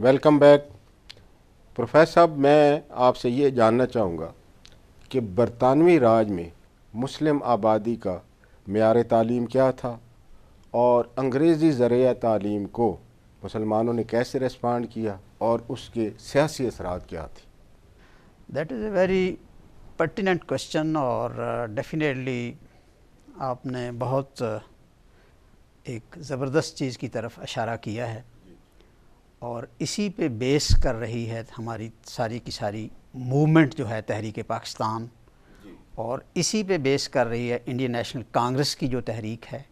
Welcome back professor صاحب، میں آپ سے یہ جاننا چاہوں گا کہ برطانوی راج میں مسلم آبادی کا معیار تعلیم کیا تھا اور انگریزی ذریعہ تعلیم کو مسلمانوں نے کیسے ریسپانڈ کیا اور اس کے سیاسی اثرات کیا تھے؟ That is a very pertinent question اور ڈیفینیٹلی آپ نے بہت ایک زبردست چیز کی طرف اشارہ کیا ہے اور اسی پہ بیس کر رہی ہے ہماری ساری کی ساری موومنٹ جو ہے تحریک پاکستان، اور اسی پہ بیس کر رہی ہے انڈین نیشنل کانگریس کی جو تحریک ہے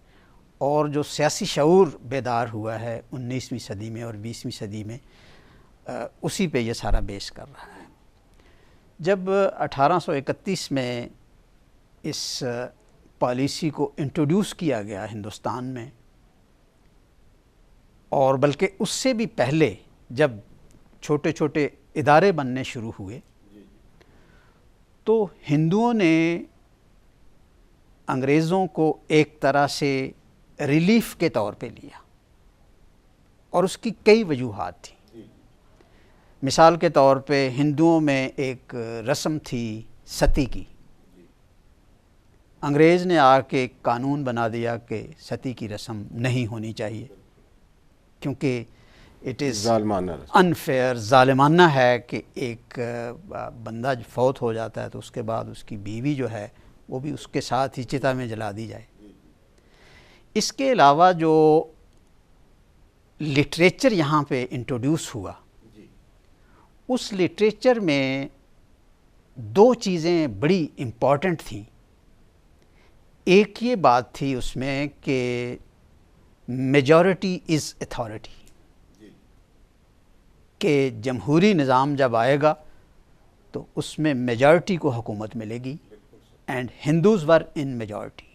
اور جو سیاسی شعور بیدار ہوا ہے 19ویں صدی میں اور 20ویں صدی میں، اسی پہ یہ سارا بیس کر رہا ہے۔ جب 1831 میں اس پالیسی کو انٹروڈیوس کیا گیا ہندوستان میں، اور بلکہ اس سے بھی پہلے جب چھوٹے چھوٹے ادارے بننے شروع ہوئے، تو ہندوؤں نے انگریزوں کو ایک طرح سے ریلیف کے طور پہ لیا، اور اس کی کئی وجوہات تھیں۔ مثال کے طور پہ ہندوؤں میں ایک رسم تھی ستی کی، انگریز نے آ کے قانون بنا دیا کہ ستی کی رسم نہیں ہونی چاہیے، کیونکہ اٹ از انفیئر، ظالمانہ ہے کہ ایک بندہ فوت ہو جاتا ہے تو اس کے بعد اس کی بیوی جو ہے وہ بھی اس کے ساتھ ہی چتا میں جلا دی جائے۔ اس کے علاوہ جو لٹریچر یہاں پہ انٹروڈیوس ہوا، اس لٹریچر میں دو چیزیں بڑی امپورٹنٹ تھیں۔ ایک یہ بات تھی اس میں کہ میجورٹی از اتھارٹی، کہ جمہوری نظام جب آئے گا تو اس میں میجورٹی کو حکومت ملے گی، and Hindus were in majority.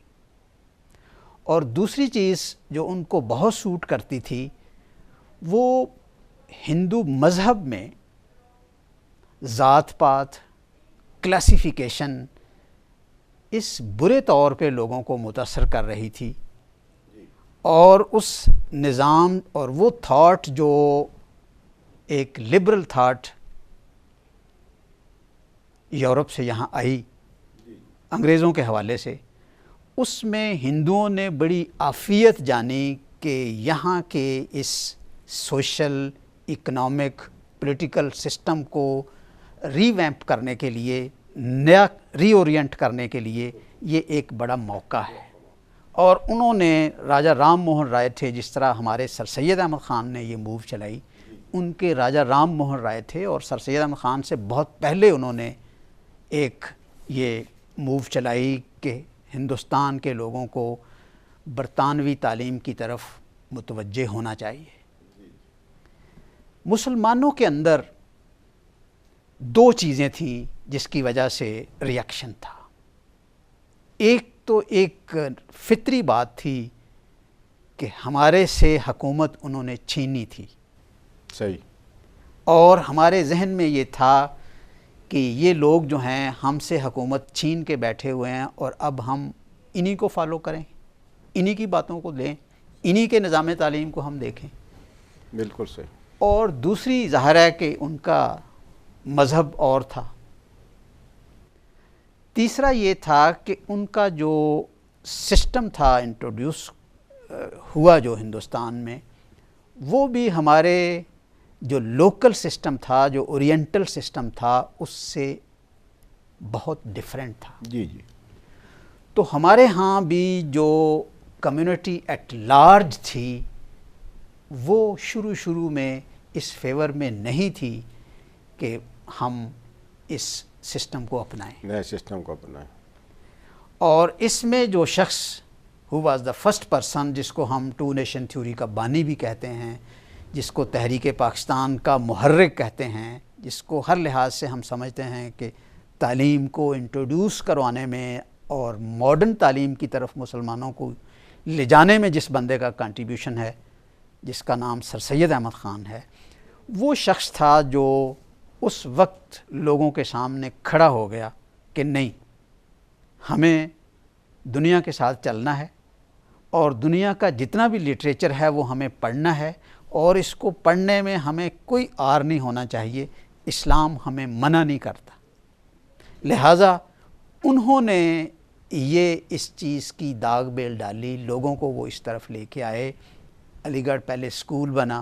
اور دوسری چیز جو ان کو بہت سوٹ کرتی تھی، وہ ہندو مذہب میں ذات پات، کلاسیفیکیشن اس برے طور پہ لوگوں کو متاثر کر رہی تھی، اور اس نظام اور وہ تھاٹ جو ایک لبرل تھاٹ یورپ سے یہاں آئی انگریزوں کے حوالے سے، اس میں ہندوؤں نے بڑی عافیت جانی کہ یہاں کے اس سوشل، اکنامک، پولیٹیکل سسٹم کو ری ویمپ کرنے کے لیے، نیا ری اورینٹ کرنے کے لیے یہ ایک بڑا موقع ہے۔ اور انہوں نے راجہ رام موہن رائے تھے، جس طرح ہمارے سر سید احمد خان نے یہ موو چلائی، ان کے راجہ رام موہن رائے تھے، اور سر سید احمد خان سے بہت پہلے انہوں نے ایک یہ موو چلائی کہ ہندوستان کے لوگوں کو برطانوی تعلیم کی طرف متوجہ ہونا چاہیے۔ مسلمانوں کے اندر دو چیزیں تھیں جس کی وجہ سے ریاکشن تھا۔ ایک تو ایک فطری بات تھی کہ ہمارے سے حکومت انہوں نے چھینی تھی، صحیح، اور ہمارے ذہن میں یہ تھا کہ یہ لوگ جو ہیں ہم سے حکومت چھین کے بیٹھے ہوئے ہیں، اور اب ہم انہی کو فالو کریں، انہی کی باتوں کو لیں، انہی کے نظام تعلیم کو ہم دیکھیں۔ بالکل صحیح۔ اور دوسری ظاہر ہے کہ ان کا مذہب اور تھا۔ تیسرا یہ تھا کہ ان کا جو سسٹم تھا انٹروڈیوس ہوا جو ہندوستان میں، وہ بھی ہمارے جو لوکل سسٹم تھا، جو اورینٹل سسٹم تھا، اس سے بہت ڈیفرنٹ تھا۔ جی جی۔ تو ہمارے ہاں بھی جو کمیونٹی ایٹ لارج تھی، وہ شروع میں اس فیور میں نہیں تھی کہ ہم اس سسٹم کو اپنائیں، نئے سسٹم کو اپنائیں۔ اور اس میں جو شخص who was the first person، جس کو ہم ٹو نیشن تھیوری کا بانی بھی کہتے ہیں، جس کو تحریک پاکستان کا محرک کہتے ہیں، جس کو ہر لحاظ سے ہم سمجھتے ہیں کہ تعلیم کو انٹروڈیوس کروانے میں اور ماڈرن تعلیم کی طرف مسلمانوں کو لے جانے میں جس بندے کا کنٹریبیوشن ہے، جس کا نام سر سید احمد خان ہے، وہ شخص تھا جو اس وقت لوگوں کے سامنے کھڑا ہو گیا کہ نہیں، ہمیں دنیا کے ساتھ چلنا ہے، اور دنیا کا جتنا بھی لٹریچر ہے وہ ہمیں پڑھنا ہے، اور اس کو پڑھنے میں ہمیں کوئی آر نہیں ہونا چاہیے، اسلام ہمیں منع نہیں کرتا۔ لہٰذا انہوں نے یہ اس چیز کی داغ بیل ڈالی، لوگوں کو وہ اس طرف لے کے آئے۔ علی گڑھ پہلے اسکول بنا،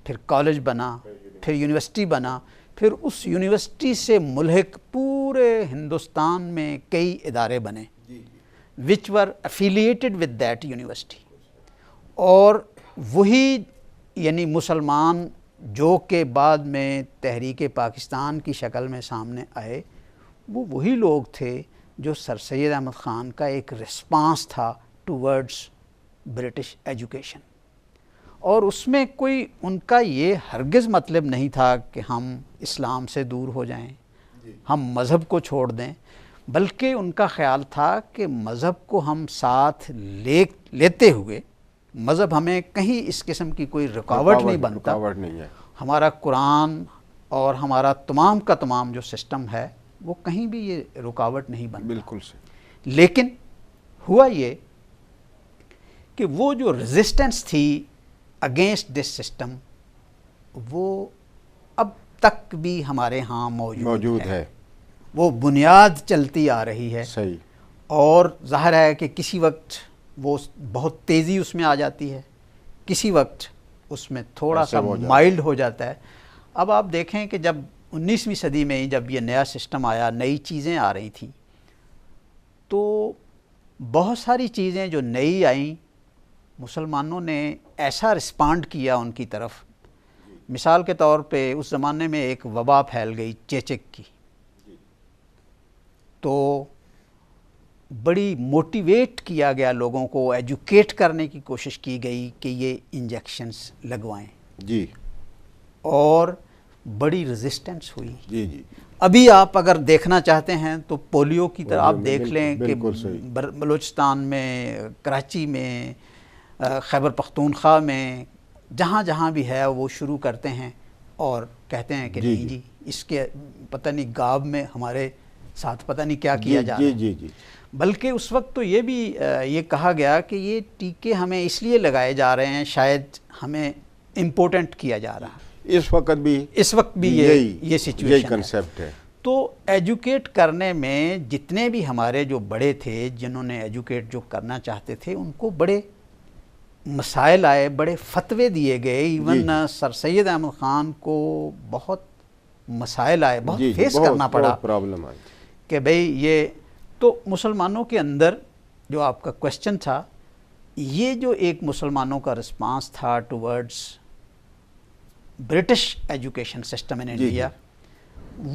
پھر کالج بنا، پھر یونیورسٹی بنا، پھر اس یونیورسٹی سے ملحق پورے ہندوستان میں کئی ادارے بنے which were affiliated with that university، اور وہی یعنی مسلمان جو کہ بعد میں تحریک پاکستان کی شکل میں سامنے آئے، وہ وہی لوگ تھے جو سر سید احمد خان کا ایک رسپانس تھا ٹورڈز برٹش ایجوکیشن، اور اس میں کوئی ان کا یہ ہرگز مطلب نہیں تھا کہ ہم اسلام سے دور ہو جائیں، ہم مذہب کو چھوڑ دیں، بلکہ ان کا خیال تھا کہ مذہب کو ہم ساتھ لیتے ہوئے، مذہب ہمیں کہیں اس قسم کی کوئی رکاوٹ نہیں بنتا، ہمارا قرآن اور ہمارا تمام کا تمام جو سسٹم ہے وہ کہیں بھی یہ رکاوٹ نہیں بنتا۔ بالکل سے۔ لیکن ہوا یہ کہ وہ جو ریزسٹنس تھی اگینسٹ دس سسٹم، وہ اب تک بھی ہمارے ہاں موجود ہے، وہ بنیاد چلتی آ رہی ہے۔ صحیح۔ اور ظاہر ہے کہ کسی وقت وہ بہت تیزی اس میں آ جاتی ہے، کسی وقت اس میں تھوڑا سا مائلڈ ہو جاتا ہے۔ اب آپ دیکھیں کہ جب 19ویں صدی میں جب یہ نیا سسٹم آیا، نئی چیزیں آ رہی تھیں، تو بہت ساری چیزیں جو نئی آئیں مسلمانوں نے ایسا رسپانڈ کیا ان کی طرف۔ مثال کے طور پہ اس زمانے میں ایک وبا پھیل گئی چیچک کی، تو بڑی موٹیویٹ کیا گیا لوگوں کو، ایجوکیٹ کرنے کی کوشش کی گئی کہ یہ انجیکشنز لگوائیں جی، اور بڑی ریزسٹنس ہوئی۔ جی جی۔ ابھی آپ اگر دیکھنا چاہتے ہیں تو پولیو کی طرح آپ دیکھ لیں کہ بلوچستان میں، کراچی میں، خیبر پختونخوا میں، جہاں جہاں بھی ہے وہ شروع کرتے ہیں اور کہتے ہیں کہ نہیں جی اس کے پتہ نہیں گاب میں ہمارے ساتھ پتہ نہیں کیا کیا جا رہا ہے۔ جی جی۔ بلکہ اس وقت تو یہ بھی یہ کہا گیا کہ یہ ٹیکے ہمیں اس لیے لگائے جا رہے ہیں، شاید ہمیں امپورٹنٹ کیا جا رہا ہے۔ اس وقت بھی یہ سچویشن کنسیپٹ ہے۔ تو ایجوکیٹ کرنے میں جتنے بھی ہمارے جو بڑے تھے، جنہوں نے ایجوکیٹ جو کرنا چاہتے تھے، ان کو بڑے مسائل آئے، بڑے فتوے دیے گئے۔ ایون سر سید احمد خان کو بہت مسائل آئے، بہت فیس کرنا پڑا پرابلم آئی کہ بھئی یہ تو مسلمانوں کے اندر جو آپ کا کوشچن تھا، یہ جو ایک مسلمانوں کا رسپانس تھا towards British education system in India,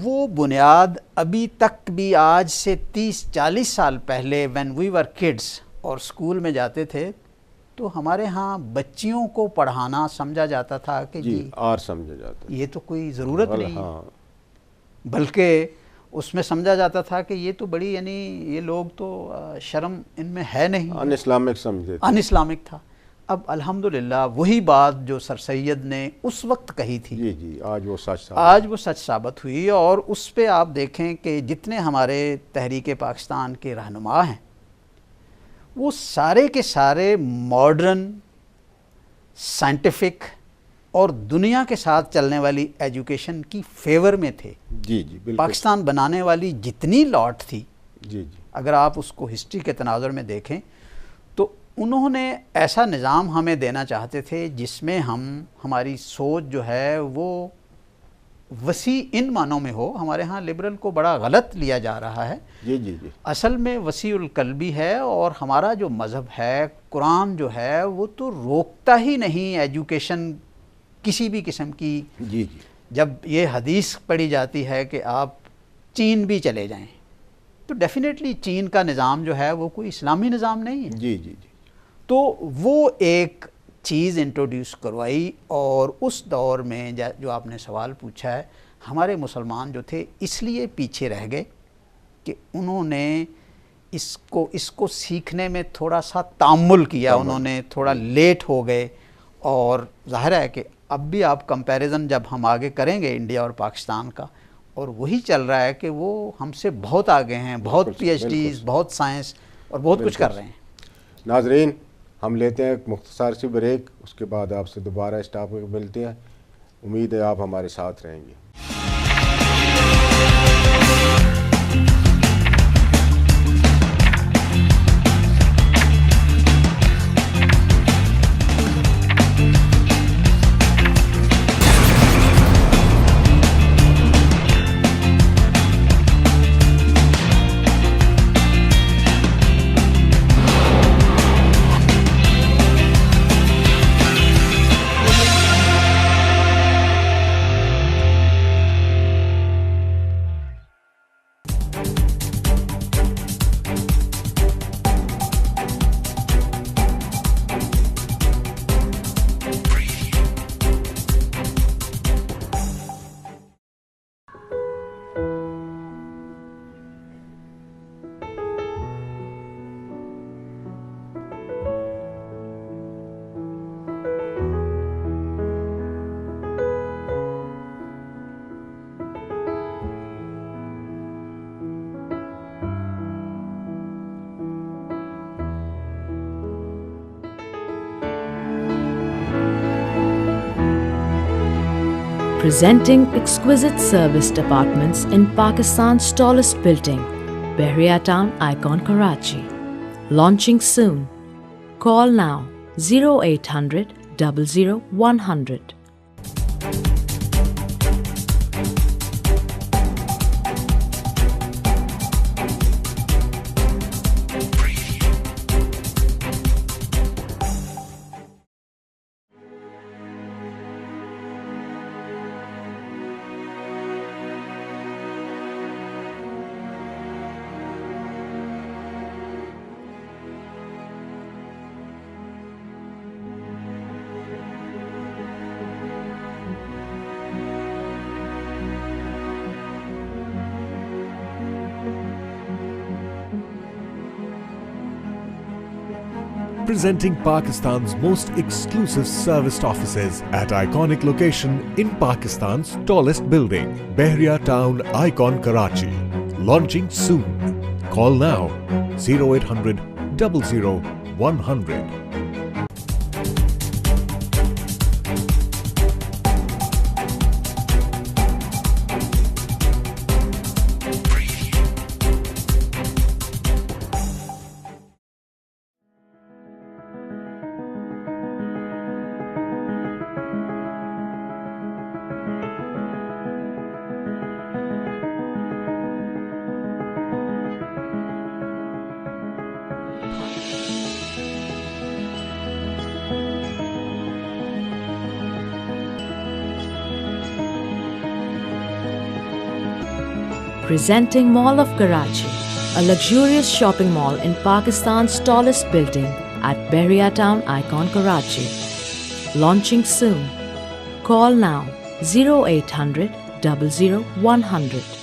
وہ بنیاد ابھی تک بھی آج سے 30-40 سال پہلے when we were kids اور اسکول میں جاتے تھے تو ہمارے ہاں بچیوں کو پڑھانا سمجھا جاتا تھا کہ جی آر سمجھا جاتا، یہ تو کوئی ضرورت نہیں، بلکہ اس میں سمجھا جاتا تھا کہ یہ تو بڑی یعنی یہ لوگ تو شرم ان میں ہے نہیں، ان اسلامک سمجھے، ان اسلامک تھا۔ اب الحمدللہ وہی بات جو سر سید نے اس وقت کہی تھی، جی جی، آج وہ سچ ثابت ہوئی، اور اس پہ آپ دیکھیں کہ جتنے ہمارے تحریک پاکستان کے رہنما ہیں وہ سارے کے سارے ماڈرن، سائنٹیفک اور دنیا کے ساتھ چلنے والی ایجوکیشن کی فیور میں تھے۔ جی جی بالکل۔ پاکستان بنانے والی جتنی لاٹ تھی، جی جی، اگر آپ اس کو ہسٹری کے تناظر میں دیکھیں تو انہوں نے ایسا نظام ہمیں دینا چاہتے تھے جس میں ہماری سوچ جو ہے وہ وسیع ان معنوں میں ہو۔ ہمارے ہاں لبرل کو بڑا غلط لیا جا رہا ہے، جی جی جی، اصل میں وسیع القلبی ہے، اور ہمارا جو مذہب ہے، قرآن جو ہے، وہ تو روکتا ہی نہیں ایجوکیشن کسی بھی قسم کی۔ جی جی، جب یہ حدیث پڑھی جاتی ہے کہ آپ چین بھی چلے جائیں تو ڈیفینیٹلی چین کا نظام جو ہے وہ کوئی اسلامی نظام نہیں ہے۔ جی جی جی، تو وہ ایک چیز انٹروڈیوس کروائی، اور اس دور میں جو آپ نے سوال پوچھا ہے، ہمارے مسلمان جو تھے اس لیے پیچھے رہ گئے کہ انہوں نے اس کو سیکھنے میں تھوڑا سا تامل کیا، انہوں نے تھوڑا لیٹ ہو گئے، اور ظاہر ہے کہ اب بھی آپ کمپیریزن جب ہم آگے کریں گے انڈیا اور پاکستان کا، اور وہی چل رہا ہے کہ وہ ہم سے بہت آگے ہیں، بہت پی ایچ ڈیز، بہت سائنس اور بہت کچھ کر رہے ہیں۔ ناظرین، ہم لیتے ہیں ایک مختصر سی بریک، اس کے بعد آپ سے دوبارہ اس ٹاپک پہ ملتے ہیں. امید ہے آپ ہمارے ساتھ رہیں گے. Presenting exquisite serviced apartments in Pakistan's tallest building, Bahria Town Icon, Karachi. Launching soon. Call now 0800 00 100. Presenting Pakistan's most exclusive serviced offices at iconic location in Pakistan's tallest building, Bahria Town Icon, Karachi. Launching soon. Call now 0800 00 100. Presenting Mall of Karachi, a luxurious shopping mall in Pakistan's tallest building at Bahria Town Icon, Karachi. Launching soon. Call now 0800 00 100.